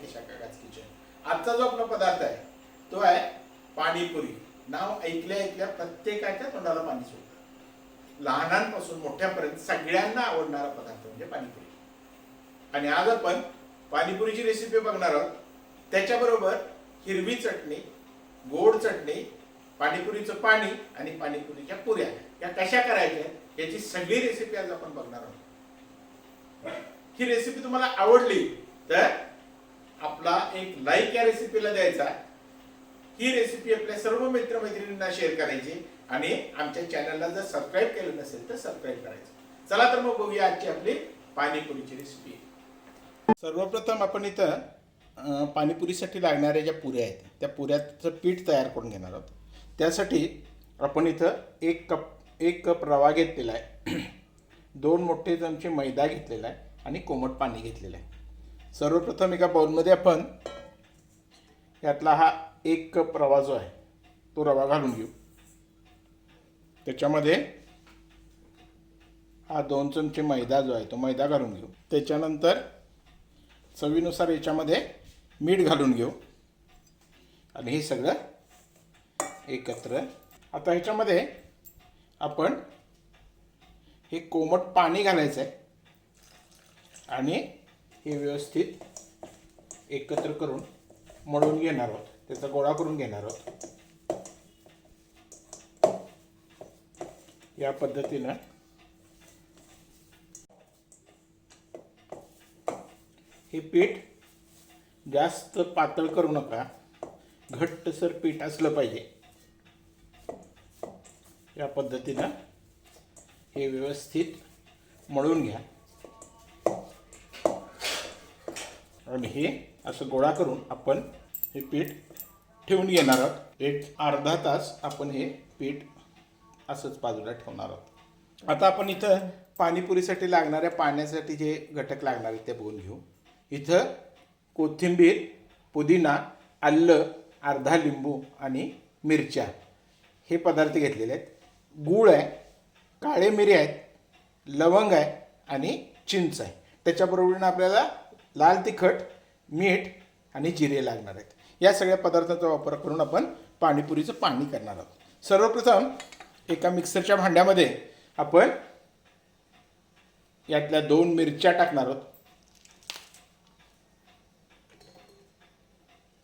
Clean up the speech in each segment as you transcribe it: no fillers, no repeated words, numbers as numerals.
निशा काकाच किचन। आजचा जो आपला पदार्थ आहे तो आहे पाणीपुरी। नाव ऐकल्या ऐकल्या प्रत्येकाच्या तोंडाला पाणी सुटतं। लहानांपासून मोठ्यापर्यंत सगळ्यांना आवडणारा पदार्थ म्हणजे पाणीपुरी। आणि आज आपण पाणीपुरीची रेसिपी बघणार आहोत। त्याच्याबरोबर हिरवी चटणी, गोड चटणी, पाणीपुरीचं पाणी आणि पाणीपुरीच्या पुऱ्या या कशा करायच्या याची सगळी रेसिपी आज आपण बघणार आहोत। ही रेसिपी तुम्हाला आवडली तर आपला एक लाईक या रेसिपीला द्यायचा। ही रेसिपी आपल्या सर्व मित्रमैत्रिणींना शेअर करायची आणि आमच्या चॅनलला जर सबस्क्राईब केलं नसेल तर सबस्क्राईब करायचं। चला तर मग बघूया आजची आपली पाणीपुरीची रेसिपी। सर्वप्रथम आपण इथं पाणीपुरीसाठी लागणाऱ्या ज्या पुऱ्या आहेत त्या पुऱ्याचं पीठ तयार करून घेणार आहोत। त्यासाठी आपण इथं एक कप रवा घेतलेला आहे, 2 मोठे चमचे मैदा घेतलेला आहे आणि कोमट पाणी घेतलेलं आहे। सर्वप्रथम एका बाउलमध्ये आपण यातला हा 1 कप रवा जो आहे तो रवा घालून घेऊ। त्याच्यामध्ये हा 2 चमचे मैदा जो आहे तो मैदा घालून घेऊ। त्याच्यानंतर चवीनुसार याच्यामध्ये मीठ घालून घेऊ आणि हे सगळं एकत्र। आता ह्याच्यामध्ये आपण हे कोमट पाणी घालायचं आहे आणि हे व्यवस्थित एकत्र करून मळून घेणार आहोत, त्याचा गोळा करून घेणार आहोत। या पद्धतीनं हे पीठ जास्त पातळ करू नका, घट्टसर पीठ असलं पाहिजे। या पद्धतीनं हे व्यवस्थित मळून घ्या आणि हे असं गोळा करून आपण हे पीठ ठेवून घेणार आहोत। एक अर्धा तास आपण हे पीठ असंच बाजूला ठेवणार आहोत। आता आपण इथं पाणीपुरीसाठी लागणाऱ्या पाण्यासाठी जे घटक लागणार आहेत ते बघून घेऊ। इथं कोथिंबीर, पुदिना, आलं, अर्धा लिंबू आणि मिरच्या हे पदार्थ घेतलेले आहेत। गूळ आहे, काळे मिरे आहेत, लवंग आहे आणि चिंच आहे। त्याच्याबरोबरीनं आपल्याला लाल तिखट, मीठ आणि जिरे लागणार आहेत। या सगळ्या पदार्थांचा वापर करून आपण पाणीपुरीचं पाणी करणार आहोत। सर्वप्रथम एका मिक्सरच्या भांड्यामध्ये आपण यातल्या 2 मिरच्या टाकणार आहोत।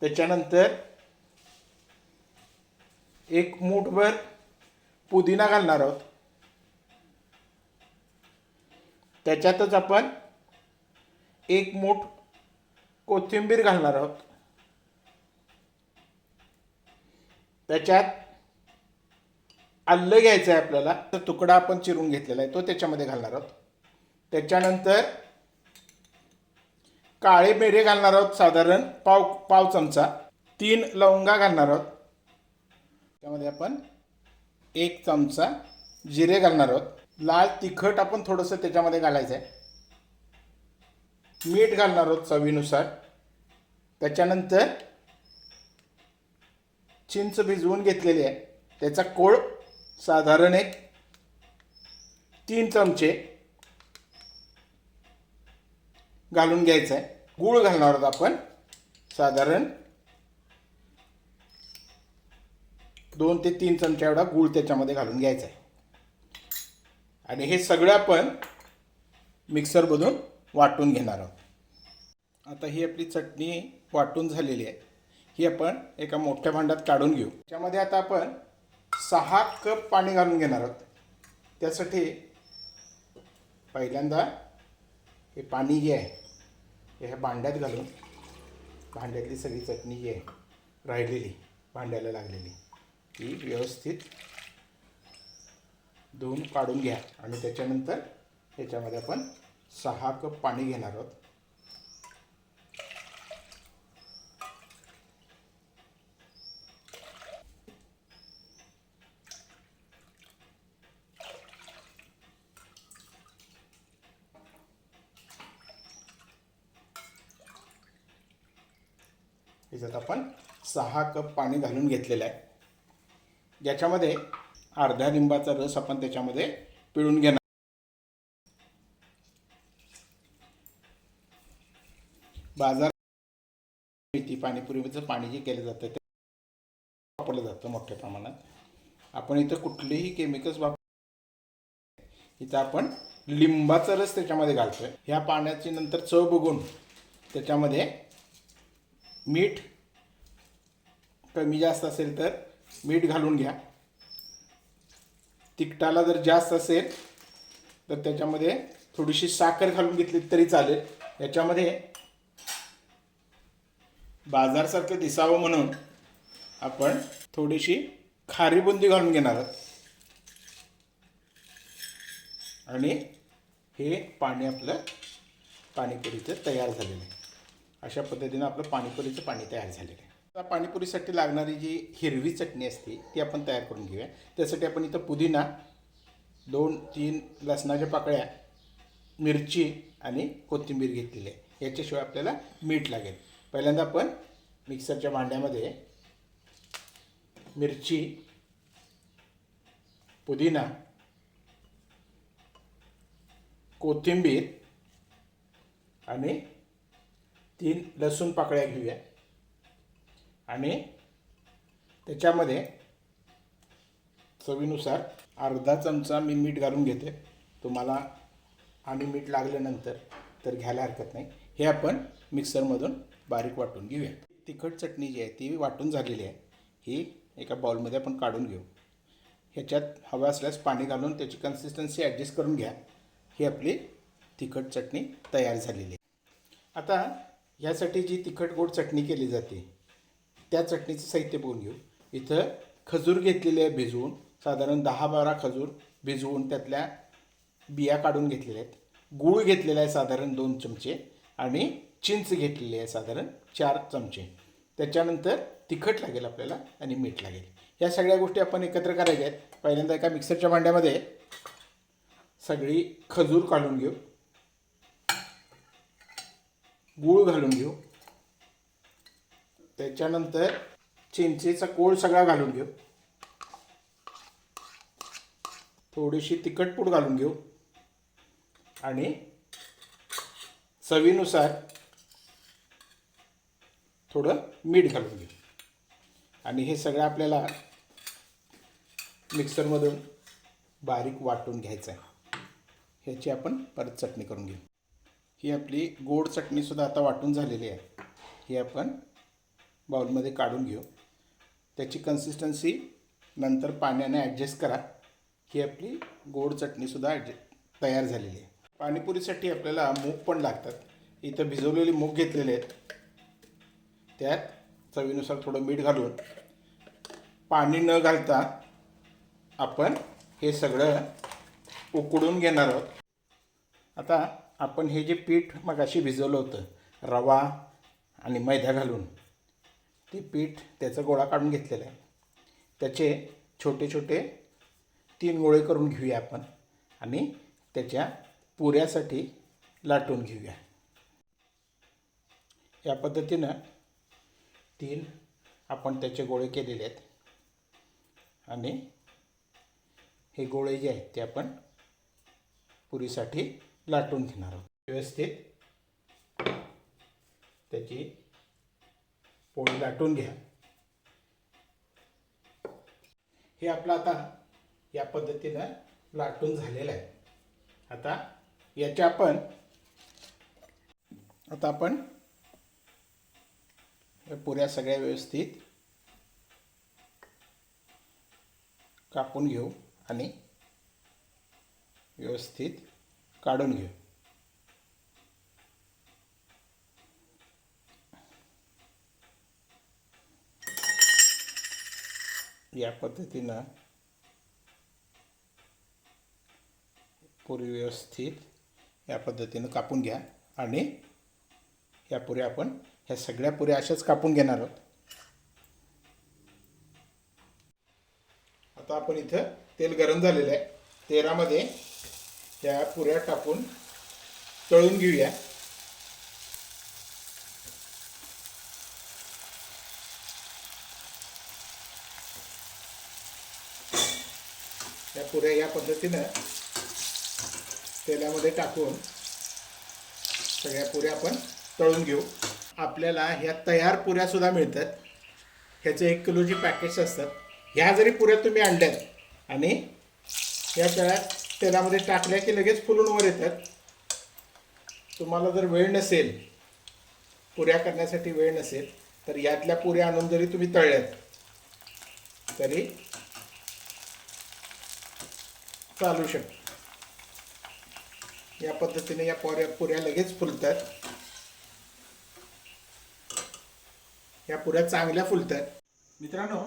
त्याच्यानंतर 1 मूठभर पुदिना घालणार आहोत। त्याच्यातच आपण 1 मूठ कोथिंबीर घालणार आहोत। त्याच्यात आलं घ्यायचं आहे आपल्याला, तर तुकडा आपण चिरून घेतलेला आहे तो त्याच्यामध्ये घालणार आहोत। त्याच्यानंतर काळे मिरे घालणार आहोत, साधारण पाव चमचा। 3 लवंगा घालणार आहोत। त्यामध्ये आपण 1 चमचा जिरे घालणार आहोत। लाल तिखट आपण थोडंसं त्याच्यामध्ये घालायचं आहे। मीठ घालणार आहोत चवीनुसार। त्याच्यानंतर चिंच भिजवून घेतलेली आहे त्याचा कोळ साधारण 3 चमचे घालून घ्यायचा आहे। गूळ घालणार आहोत आपण साधारण 2 ते 3 चमचे एवढा गूळ त्याच्यामध्ये घालून घ्यायचा आहे आणि हे सगळं आपण मिक्सरमधून वाटून घेणार आहोत। आता ही आपली चटणी वाटून झालेली आहे, ही आपण एका मोठ्या भांड्यात काढून घेऊ। त्याच्यामध्ये आता आपण 6 कप पाणी घालून घेणार आहोत। त्यासाठी पहिल्यांदा हे पाणी जे आहे हे ह्या भांड्यात घालून भांड्यातली सगळी चटणी जी आहे राहिलेली भांड्याला लागलेली ती व्यवस्थित धुवून काढून घ्या आणि त्याच्यानंतर ह्याच्यामध्ये आपण 6 कप पाणी घेणार आहोत। ह्याच्यात आपण 6 कप पाणी घालून घेतलेलं आहे, ज्याच्यामध्ये अर्ध्या लिंबाचा रस आपण त्याच्यामध्ये पिळून घेणार। बाजार पाणीपुरीचं पाणी जे केलं जातं ते वापरलं जातं मोठ्या प्रमाणात. आपण इथं कुठलेही केमिकल्स इथं आपण लिंबाचा रस त्याच्यामध्ये घालतोय. ह्या पाण्याची नंतर चव बघून त्याच्यामध्ये मीठ कमी जास्त असेल तर मीठ घालून घ्या. तिखटाला जर जास्त असेल तर त्याच्यामध्ये थोडीशी साखर घालून घेतली तरी चालेल. याच्यामध्ये बाजारसारखं दिसावं म्हणून आपण थोडीशी खारी बुंदी घालून घेणार आहोत. आणि हे पाणी आपलं पाणीपुरीचं तयार झालेलं आहे. अशा पद्धतीनं आपलं पाणीपुरीचं पाणी तयार झालेलं आहे. आता पाणीपुरीसाठी लागणारी जी हिरवी चटणी असते ती आपण तयार करून घेऊया. त्यासाठी आपण इथं पुदिना, 2-3 लसणाच्या पाकळ्या, मिरची आणि कोथिंबीर घेतलेली आहे. याच्याशिवाय आपल्याला मीठ लागेल. पहिल्यांदा आपण मिक्सरच्या भांड्यामध्ये मिरची, पुदिना, कोथिंबीर आणि 3 लसूण पाकळ्या घेऊया. आणि त्याच्यामध्ये चवीनुसार अर्धा चमचा मी मीठ घालून घेते. तुम्हाला आणि मीठ लागल्यानंतर तर घ्यायला हरकत नाही. हे आपण मिक्सरमधून बारीक वाटून घेऊया. तिखट चटणी जी आहे ती वाटून झालेली आहे. ही एका बाउलमध्ये आपण काढून घेऊ. ह्याच्यात हवं असल्यास पाणी घालून त्याची कन्सिस्टन्सी ॲडजस्ट करून घ्या. ही आपली तिखट चटणी तयार झालेली आहे. आता ह्यासाठी जी तिखट गोड चटणी केली जाते त्या चटणीचं साहित्य बघून घेऊ. इथं खजूर घेतलेले आहे भिजवून, साधारण 10-12 खजूर भिजवून त्यातल्या बिया काढून घेतलेल्या आहेत. गूळ घेतलेला आहे साधारण 2 चमचे आणि चिंच घेतलेली आहे साधारण 4 चमचे. त्याच्यानंतर तिखट लागेल आपल्याला आणि मीठ लागेल. या सगळ्या गोष्टी आपण एकत्र करायच्या आहेत. पहिल्यांदा एका मिक्सरच्या भांड्यामध्ये सगळी खजूर काढून घेऊ, गूळ घालून घेऊ, त्याच्यानंतर चिंचेचा कोळ सगळा घालून घेऊ, थोडीशी तिखट पूड घालून घेऊ आणि चवीनुसार थोडं मीठ घालून घेऊ. आणि हे सगळं आपल्याला मिक्सरमधून बारीक वाटून घ्यायचं आहे. ह्याची आपण परत चटणी करून घेऊ. ही आपली गोड चटणीसुद्धा आता वाटून झालेली आहे. ही आपण बाउलमध्ये काढून घेऊ. त्याची कन्सिस्टन्सी नंतर पाण्याने ॲडजस्ट करा. ही आपली गोड चटणीसुद्धा तयार झालेली आहे. पाणीपुरीसाठी आपल्याला मूग पण लागतात. इथं भिजवलेले मूग घेतलेले आहेत. त्यात चवीनुसार थोडं मीठ घालून पाणी न घालता आपण हे सगळं उकडून घेणार आहोत. आता आपण हे जे पीठ मगाशी भिजवलं होतं रवा आणि मैदा घालून, ते पीठ त्याचा गोळा काढून घेतलेला आहे. त्याचे छोटे छोटे 3 गोळे करून घेऊया आपण आणि त्याच्या पुऱ्यासाठी लाटून घेऊया. या पद्धतीनं 3 आपण त्याचे गोळे केलेले आहेत. आणि हे गोळे जे आहेत ते आपण पुरीसाठी लाटून घेणार आहोत. व्यवस्थित त्याची पोळी लाटून घ्या. हे आपलं आता या पद्धतीनं लाटून झालेलं आहे. आता याच्या आपण या पुऱ्या सगळ्या व्यवस्थित कापून घेऊ आणि व्यवस्थित काढून घेऊ. या पद्धतीनं पुरी व्यवस्थित या पद्धतीनं कापून घ्या. आणि या पुऱ्या आपण ह्या सगळ्या पुऱ्या अशाच कापून घेणार आहोत. आता आपण इथं तेल गरम झालेलं आहे. तेलामध्ये ह्या पुऱ्या टाकून तळून घेऊया. या पुऱ्या या पद्धतीनं तेलामध्ये टाकून सगळ्या पुऱ्या आपण तळून घेऊ. आपल्याला ह्या तयार पुऱ्या सुद्धा मिळतात. ह्याचे 1 किलोची पॅकेट्स असतात. ह्या जरी पुऱ्या तुम्ही आणल्यात आणि या तेलामध्ये टाकल्या की लगेच फुलून वर येतात. तुम्हाला जर वेळ नसेल, पुऱ्या करण्यासाठी वेळ नसेल, तर यातल्या पुऱ्या आणून जरी तुम्ही तळल्यात तरी चालू शकतं. या पद्धतीने या पुऱ्या लगेच फुलतात. या पुऱ्या चांगल्या फुलतात. मित्रांनो,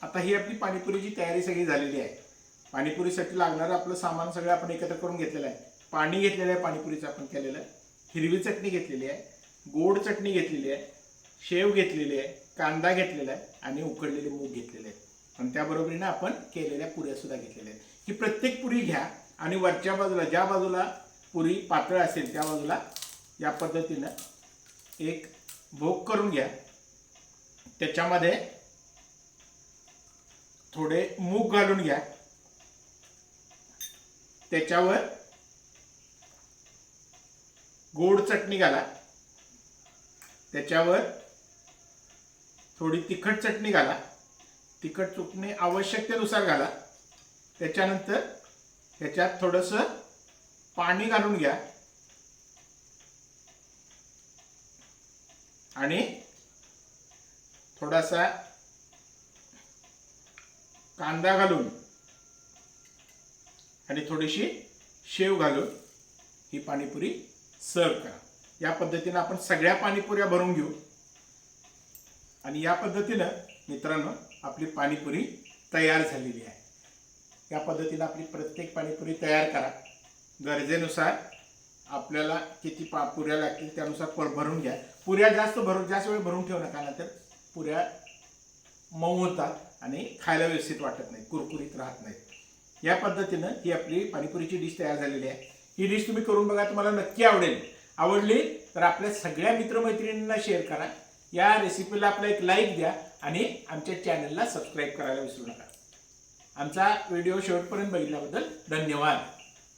आता ही आपली पाणीपुरीची तयारी सगळी झालेली आहे. पाणीपुरीसाठी लागणारं आपलं सामान सगळं आपण एकत्र करून घेतलेलं आहे. पाणी घेतलेलं आहे पाणीपुरीचं आपण केलेलं, हिरवी चटणी घेतलेली आहे, गोड चटणी घेतलेली आहे, शेव घेतलेली आहे, कांदा घेतलेला आहे आणि उकडलेले मूग घेतलेले आहेत. आणि त्याबरोबरीने आपण केलेल्या पुऱ्या सुद्धा घेतलेल्या आहेत. ही प्रत्येक पुरी घ्या आणि वरच्या बाजूला, ज्या बाजूला पुरी पातळ असेल त्या बाजूला या पद्धतीनं एक भोग करून घ्या. त्याच्यामध्ये थोडे मूग घालून घ्या. त्याच्यावर गोड चटणी घाला. त्याच्यावर थोडी तिखट चटणी घाला. तिखट चटणी आवश्यकतेनुसार घाला. त्याच्यानंतर ह्याच्यात थोडंसं पाणी घालून घ्या आणि थोडासा कांदा घालून आणि थोडीशी शेव घालून ही पाणीपुरी सर्व करा. या पद्धतीने आपण सगळ्या पाणीपुऱ्या भरून घेऊ आणि या पद्धतीनं मित्रांनो आपली पाणीपुरी तयार झालेली आहे. या पद्धतीने आपली प्रत्येक पाणीपुरी तयार करा. गरजेनुसार आपल्याला किती पुऱ्या लागतील त्यानुसार भरून घ्या. पुऱ्या जास्त वेळ भरून ठेवू नका, नाहीतर पुऱ्या मऊ होतात आणि खायला व्यवस्थित वाटत नाही, कुरकुरीत राहत नाहीत. या पद्धतीनं ही आपली पाणीपुरीची डिश तयार झालेली आहे. ही डिश तुम्ही करून बघा, तुम्हाला नक्की आवडेल. आवडली तर आपल्या सगळ्या मित्रमैत्रिणींना शेअर करा. या रेसिपीला आपला एक लाईक द्या आणि आमच्या चॅनलला सबस्क्राईब करायला विसरू नका. आमचा व्हिडिओ शेवटपर्यंत बघितल्याबद्दल धन्यवाद.